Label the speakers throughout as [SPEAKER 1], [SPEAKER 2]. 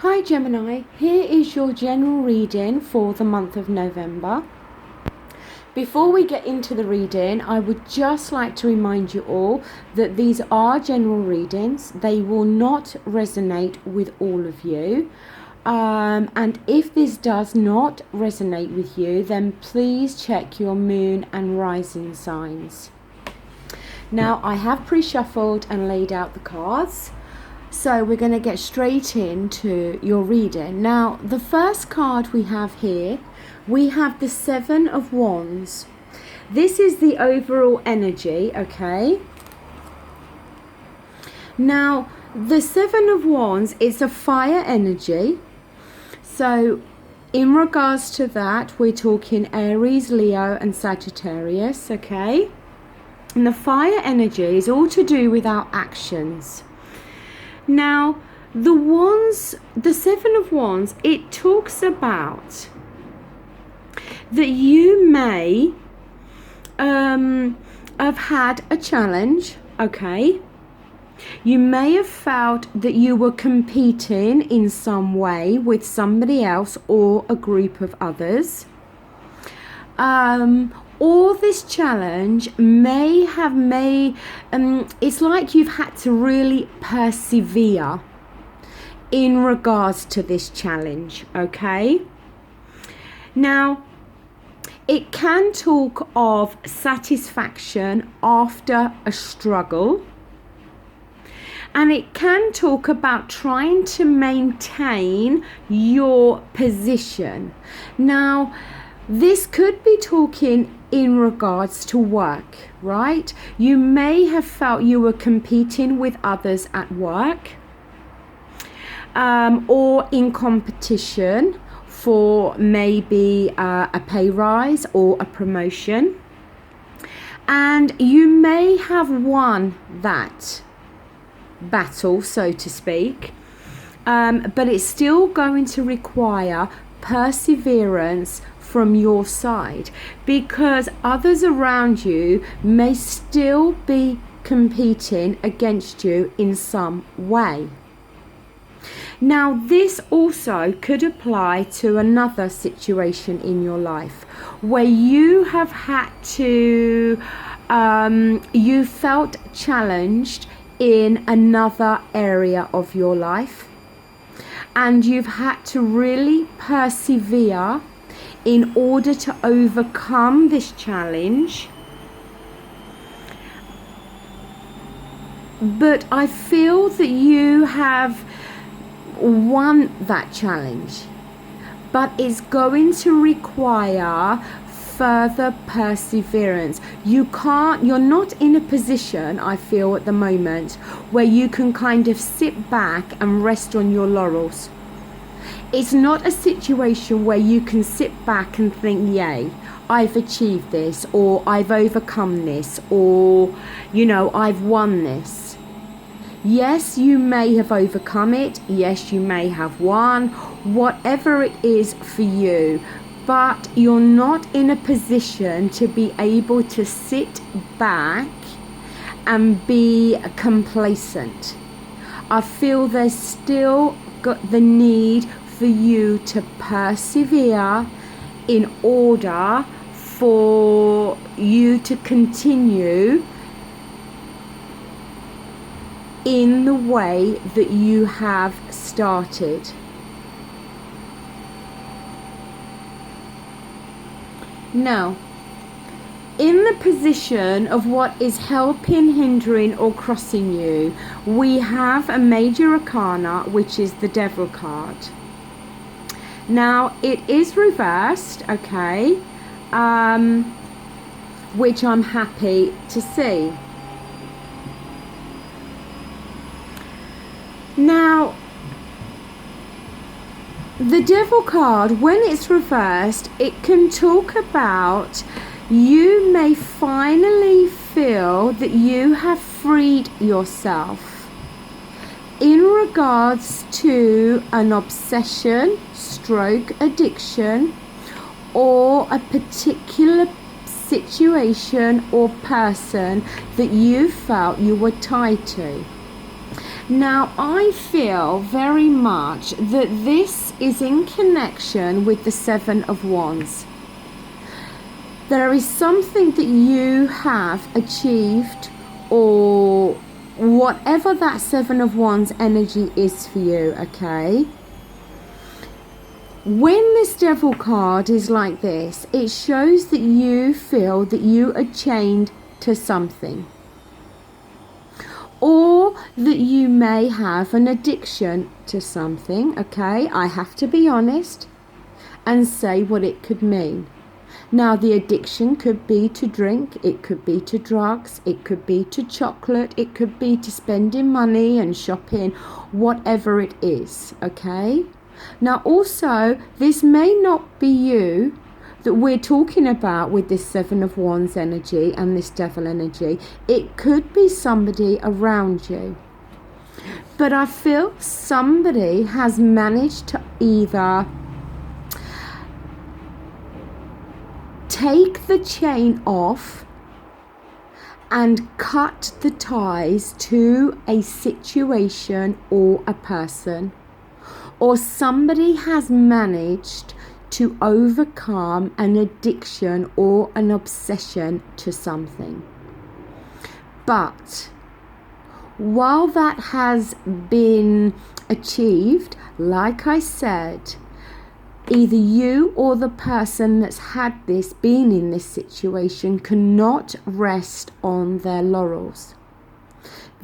[SPEAKER 1] Hi Gemini, here is your general reading for the month of November. Before we get into the reading, I would just like to remind you all that these are general readings. They will not resonate with all of you. And if this does not resonate with you, then please check your moon and rising signs. Now, I have pre-shuffled and laid out the cards. So we're going to get straight into your reading. Now, the first card we have here, we have the Seven of Wands. This is the overall energy, okay? Now, the Seven of Wands is a fire energy. So in regards to that, we're talking Aries, Leo and Sagittarius, okay? And the fire energy is all to do with our actions. Now, the Seven of Wands, it talks about that you may have had a challenge, okay? You may have felt that you were competing in some way with somebody else or a group of others. Or this challenge it's like you've had to really persevere in regards to this challenge, okay? Now, it can talk of satisfaction after a struggle, and it can talk about trying to maintain your position. Now, this could be talking in regards to work, right? You may have felt you were competing with others at work, or in competition for maybe a pay rise or a promotion. And you may have won that battle, so to speak, but it's still going to require perseverance from your side, because others around you may still be competing against you in some way. Now, this also could apply to another situation in your life where you have had to, you felt challenged in another area of your life, and you've had to really persevere in order to overcome this challenge. But I feel that you have won that challenge, but it's going to require further perseverance. You're not in a position, I feel at the moment, where you can kind of sit back and rest on your laurels. It's not a situation where you can sit back and think, yay, I've achieved this, or I've overcome this, or, I've won this. Yes, you may have overcome it. Yes, you may have won, whatever it is for you. But you're not in a position to be able to sit back and be complacent. I feel there's still got the need for you to persevere in order for you to continue in the way that you have started. Now, in the position of what is helping, hindering or crossing you, we have a major arcana, which is the Devil card. Now, it is reversed, okay, which I'm happy to see. Now, the Devil card, when it's reversed, it can talk about you may finally feel that you have freed yourself in regards to an obsession, stroke addiction, or a particular situation or person that you felt you were tied to. Now, I feel very much that this is in connection with the Seven of Wands. There is something that you have achieved, or whatever that Seven of Wands energy is for you, okay? When this Devil card is like this, it shows that you feel that you are chained to something, or that you may have an addiction to something, okay? I have to be honest and say what it could mean. Now, the addiction could be to drink, it could be to drugs, it could be to chocolate, it could be to spending money and shopping, whatever it is, okay? Now, also, this may not be you that we're talking about with this Seven of Wands energy and this Devil energy. It could be somebody around you. But I feel somebody has managed to either take the chain off and cut the ties to a situation or a person, or somebody has managed to overcome an addiction or an obsession to something. But while that has been achieved, like I said, either you or the person that's had this, been in this situation, cannot rest on their laurels.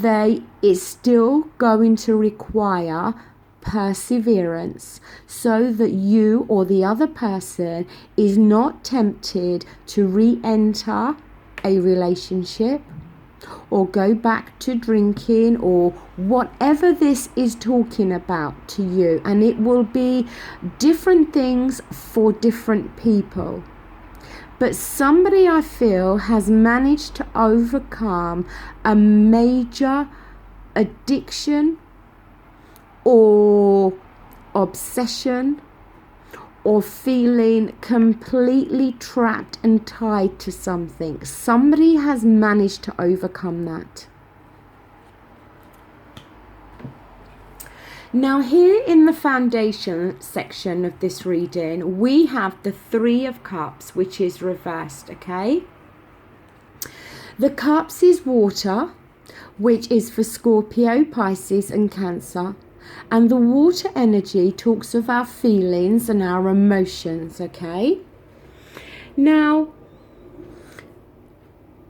[SPEAKER 1] It's still going to require perseverance so that you or the other person is not tempted to re-enter a relationship or go back to drinking or whatever this is talking about to you. And it will be different things for different people. But somebody, I feel, has managed to overcome a major addiction or obsession, or feeling completely trapped and tied to something. Somebody has managed to overcome that. Now, here in the foundation section of this reading, we have the Three of Cups, which is reversed, okay? The Cups is water, which is for Scorpio, Pisces and Cancer. And the water energy talks of our feelings and our emotions, okay? Now,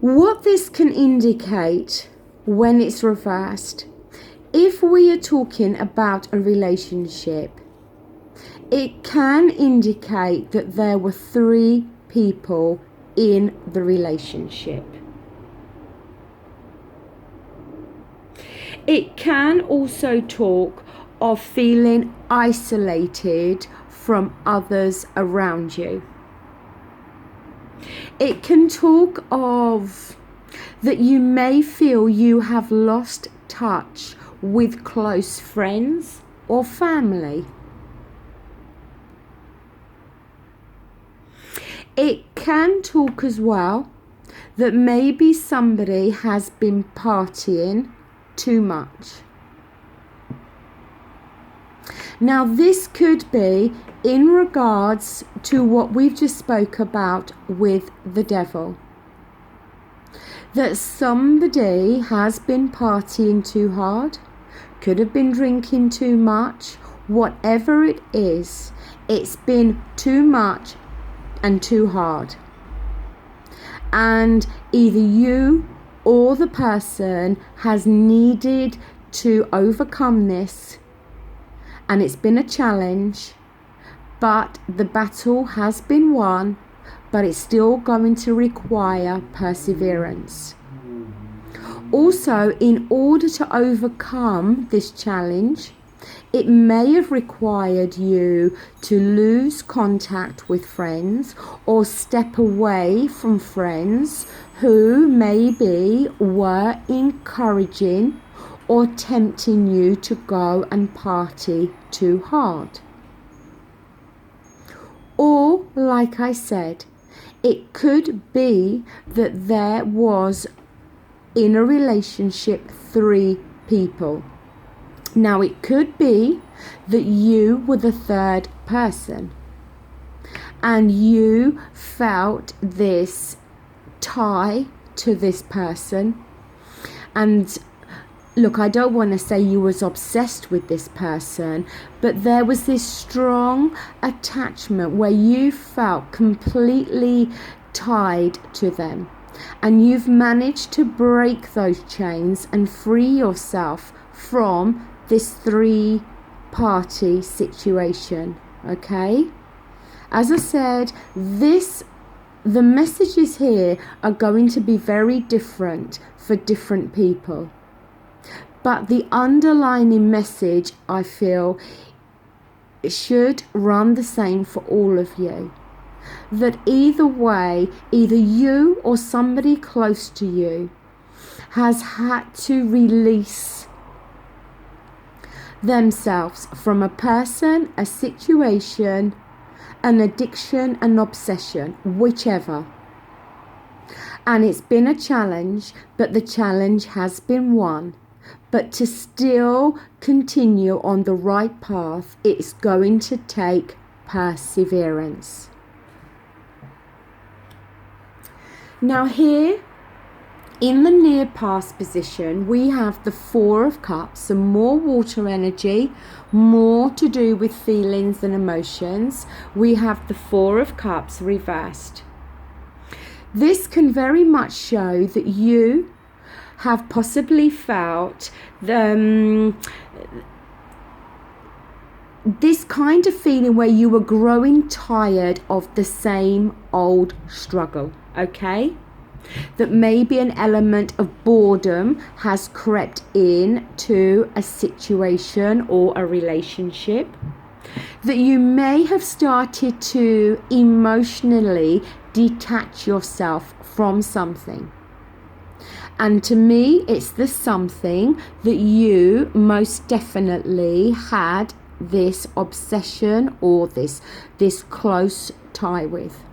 [SPEAKER 1] what this can indicate when it's reversed, if we are talking about a relationship, it can indicate that there were three people in the relationship. It can also talk of feeling isolated from others around you. It can talk of that you may feel you have lost touch with close friends or family. It can talk as well that maybe somebody has been partying too much. Now, this could be in regards to what we've just spoke about with the Devil. That somebody has been partying too hard, could have been drinking too much, whatever it is, it's been too much and too hard. And either you or the person has needed to overcome this, and it's been a challenge, but the battle has been won, but it's still going to require perseverance. Also, in order to overcome this challenge, it may have required you to lose contact with friends or step away from friends who maybe were encouraging or tempting you to go and party too hard. Or, like I said, it could be that there was in a relationship three people. Now, it could be that you were the third person and you felt this tie to this person. And look, I don't want to say you was obsessed with this person, but there was this strong attachment where you felt completely tied to them. And you've managed to break those chains and free yourself from this three-party situation, okay? As I said, the messages here are going to be very different for different people. But the underlying message, I feel, should run the same for all of you. That either way, either you or somebody close to you has had to release themselves from a person, a situation, an addiction, an obsession, whichever. And it's been a challenge, but the challenge has been won. But to still continue on the right path, it's going to take perseverance. Now here, in the near past position, we have the Four of Cups, some more water energy, more to do with feelings and emotions. We have the Four of Cups reversed. This can very much show that you have possibly felt this kind of feeling where you were growing tired of the same old struggle, okay? That maybe an element of boredom has crept in to a situation or a relationship. That you may have started to emotionally detach yourself from something. And to me, it's the something that you most definitely had this obsession or this close tie with.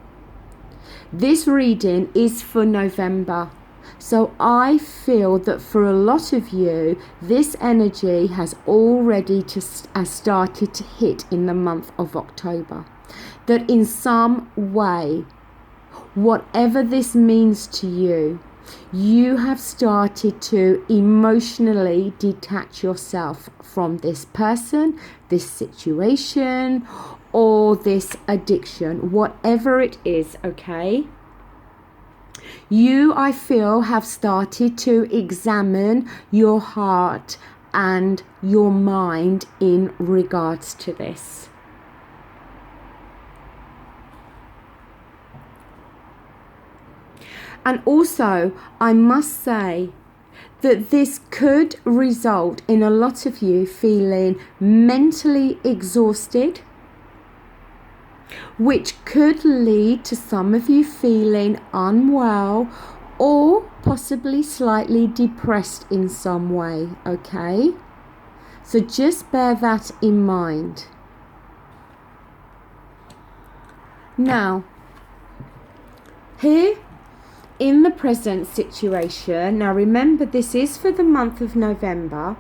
[SPEAKER 1] This reading is for November. So I feel that for a lot of you, this energy has already started to hit in the month of October. That in some way, whatever this means to you, you have started to emotionally detach yourself from this person, this situation, or this addiction, whatever it is, okay? You, I feel, have started to examine your heart and your mind in regards to this. And also, I must say that this could result in a lot of you feeling mentally exhausted, which could lead to some of you feeling unwell or possibly slightly depressed in some way, okay? So just bear that in mind. Now, here in the present situation, now remember this is for the month of November,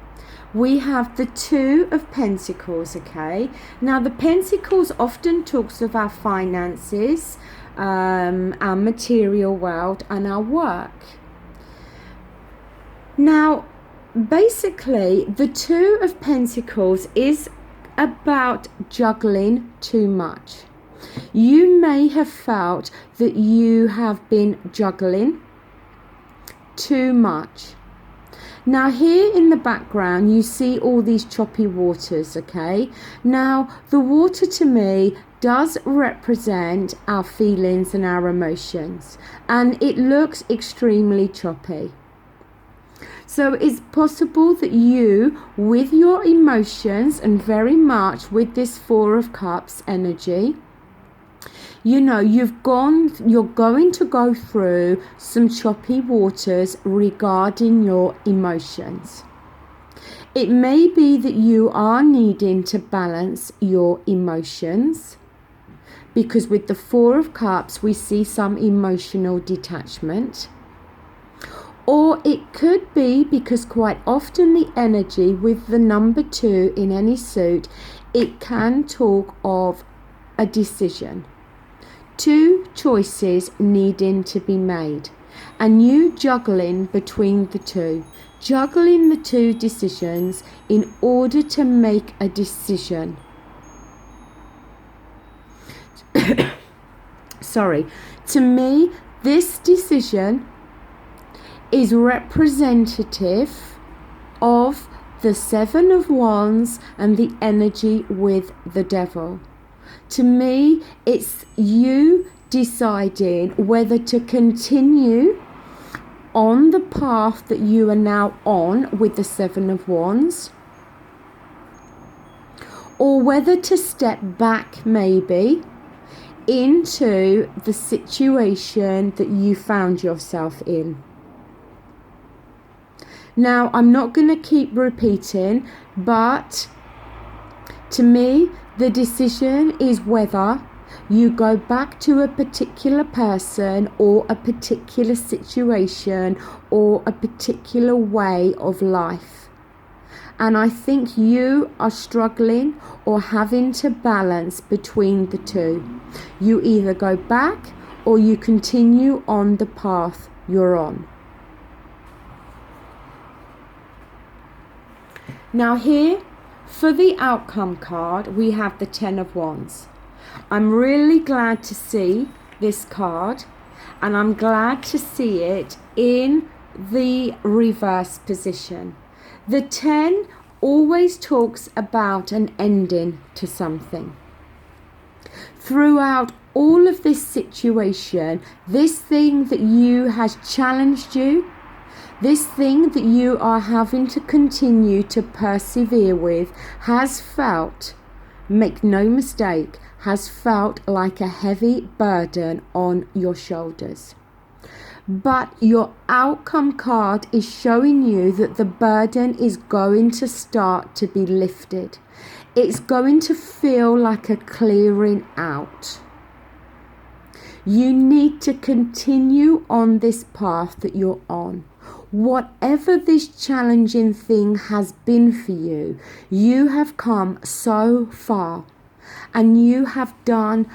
[SPEAKER 1] we have the Two of Pentacles, okay? Now the Pentacles often talks of our finances, our material world and our work. Now basically the Two of Pentacles is about juggling too much. You may have felt that you have been juggling too much. Now here in the background you see all these choppy waters, okay? Now the water to me does represent our feelings and our emotions, and it looks extremely choppy. So it's possible that you, with your emotions and very much with this Four of Cups energy, you know, you're going to go through some choppy waters regarding your emotions. It may be that you are needing to balance your emotions, because with the Four of Cups we see some emotional detachment. Or it could be because quite often the energy with the number 2 in any suit, it can talk of a decision. 2 choices needing to be made, and you juggling between the two, juggling the 2 decisions in order to make a decision. Sorry, to me, this decision is representative of the 7 of Wands and the energy with the Devil. To me, it's you deciding whether to continue on the path that you are now on with the 7 of Wands, or whether to step back maybe into the situation that you found yourself in. Now, I'm not going to keep repeating, but to me, the decision is whether you go back to a particular person or a particular situation or a particular way of life. And I think you are struggling or having to balance between the two. You either go back or you continue on the path you're on. Now here, for the outcome card, we have the 10 of Wands. I'm really glad to see this card, and I'm glad to see it in the reverse position. The 10 always talks about an ending to something. Throughout all of this situation, this thing that has challenged you, this thing that you are having to continue to persevere with has felt, make no mistake, has felt like a heavy burden on your shoulders. But your outcome card is showing you that the burden is going to start to be lifted. It's going to feel like a clearing out. You need to continue on this path that you're on. Whatever this challenging thing has been for you, you have come so far and you have done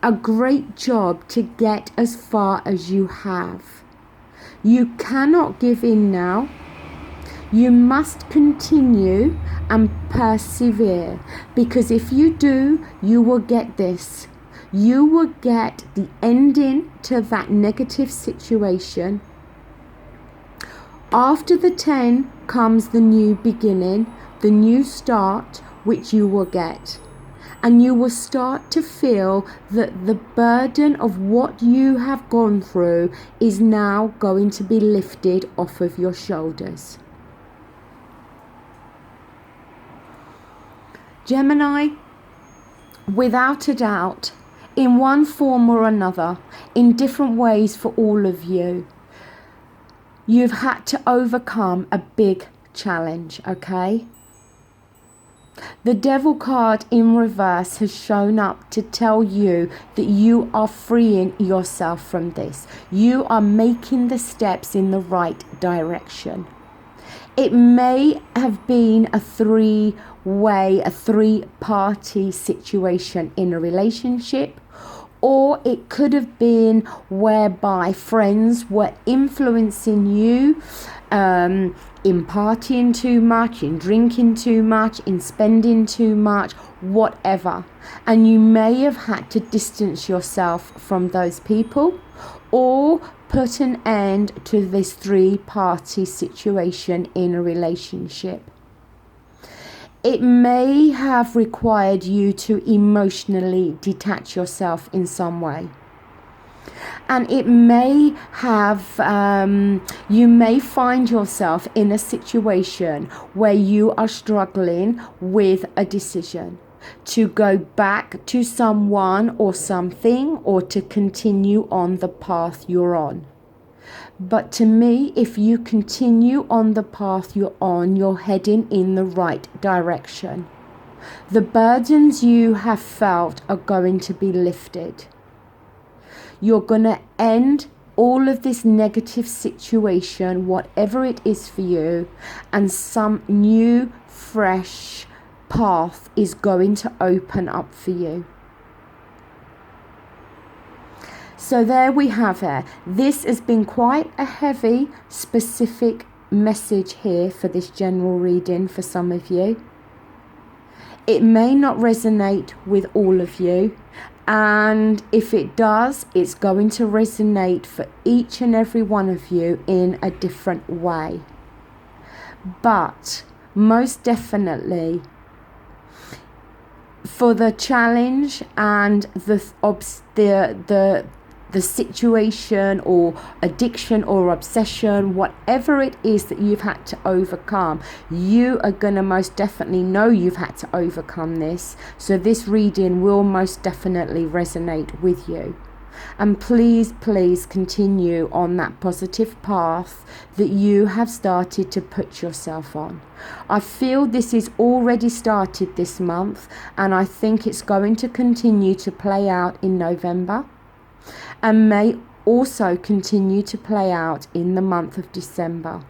[SPEAKER 1] a great job to get as far as you have. You cannot give in now. You must continue and persevere, because if you do, you will get this. You will get the ending to that negative situation. After the 10 comes the new beginning, the new start, which you will get. And you will start to feel that the burden of what you have gone through is now going to be lifted off of your shoulders. Gemini, without a doubt, in one form or another, in different ways for all of you, you've had to overcome a big challenge, okay? The Devil card in reverse has shown up to tell you that you are freeing yourself from this. You are making the steps in the right direction. It may have been a three-way, a three-party situation in a relationship, or it could have been whereby friends were influencing you in partying too much, in drinking too much, in spending too much, whatever. And you may have had to distance yourself from those people or put an end to this three-party situation in a relationship. It may have required you to emotionally detach yourself in some way. And it may have, you may find yourself in a situation where you are struggling with a decision to go back to someone or something, or to continue on the path you're on. But to me, if you continue on the path you're on, you're heading in the right direction. The burdens you have felt are going to be lifted. You're going to end all of this negative situation, whatever it is for you, and some new, fresh path is going to open up for you. So there we have it. This has been quite a heavy, specific message here for this general reading for some of you. It may not resonate with all of you, and if it does, it's going to resonate for each and every one of you in a different way. But most definitely, for the challenge and the situation or addiction or obsession, whatever it is that you've had to overcome, you are going to most definitely know you've had to overcome this. So this reading will most definitely resonate with you. And please, please continue on that positive path that you have started to put yourself on. I feel this is already started this month, and I think it's going to continue to play out in November, and may also continue to play out in the month of December.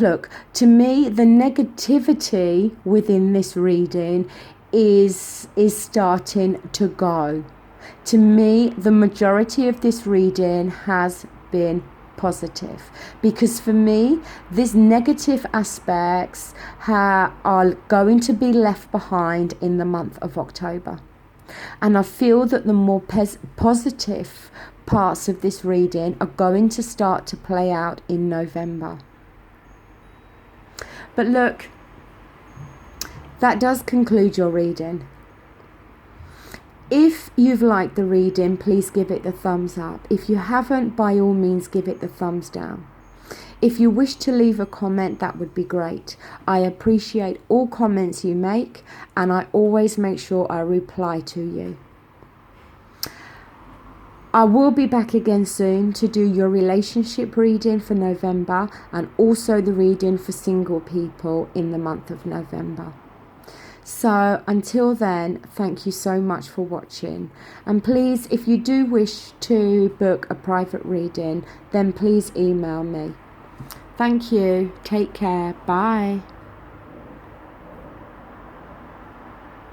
[SPEAKER 1] Look, to me, the negativity within this reading is starting to go. To me, the majority of this reading has been positive, because for me, these negative aspects are going to be left behind in the month of October, and I feel that the more positive parts of this reading are going to start to play out in November. But look, that does conclude your reading. If you've liked the reading, please give it the thumbs up. If you haven't, by all means, give it the thumbs down. If you wish to leave a comment, that would be great. I appreciate all comments you make, and I always make sure I reply to you. I will be back again soon to do your relationship reading for November, and also the reading for single people in the month of November. So until then, thank you so much for watching, and please, if you do wish to book a private reading, then please email me. Thank you. Take care. Bye.